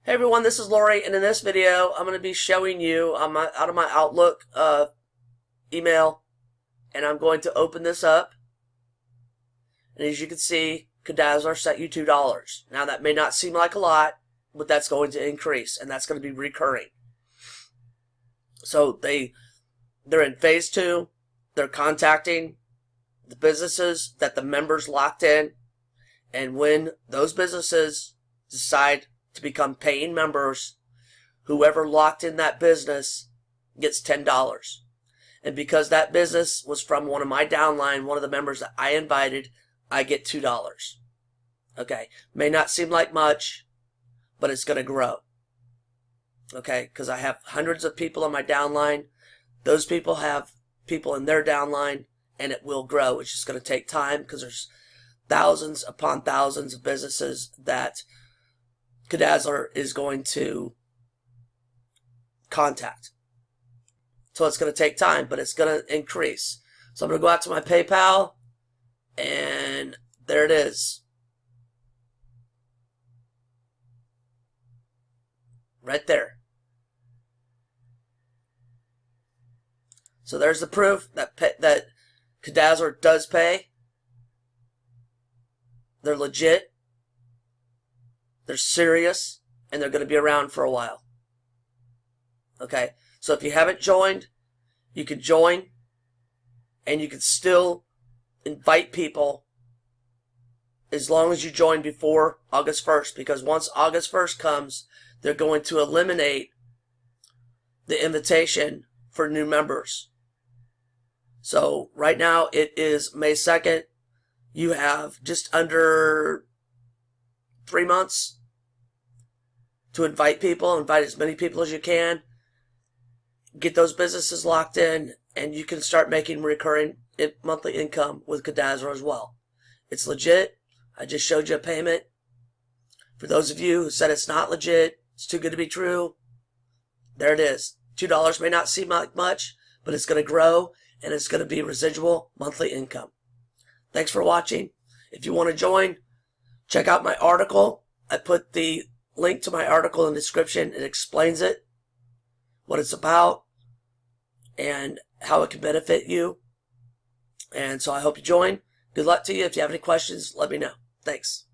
Hey everyone, this is Lori, and in this video, I'm going to be showing you out of my Outlook email, and I'm going to open this up. And as you can see, Kidazzler sent you $2. Now that may not seem like a lot, but that's going to increase, and that's going to be recurring. So they're in phase 2. They're contacting the businesses that the members locked in, and when those businesses decide to become paying members, whoever locked in that business gets $10. And because that business was from one of my downline, one of the members that I invited, I get $2. Okay, may not seem like much, but it's going to grow. Okay, because I have hundreds of people on my downline. Those people have people in their downline, and it will grow. It's just going to take time because there's thousands upon thousands of businesses that Kidazzler is going to contact. So it's going to take time, but it's going to increase. So I'm going to go out to my PayPal, and there it is. Right there. So there's the proof that Kidazzler does pay. They're legit. They're serious, and they're going to be around for a while. Okay, so if you haven't joined, you can join, and you can still invite people as long as you join before August 1st, because once August 1st comes, they're going to eliminate the invitation for new members. So right now it is May 2nd. You have just under 3 months to invite people, invite as many people as you can, get those businesses locked in, and you can start making recurring monthly income with Kidazzler as well. It's legit. I just showed you a payment. For those of you who said it's not legit, it's too good to be true, there it is. $2 may not seem like much, but it's going to grow, and it's going to be residual monthly income. Thanks for watching. If you want to join, check out my article. I put the link to my article in the description. It explains it, what it's about, and how it can benefit you. And so I hope you join. Good luck to you. If you have any questions, let me know. Thanks.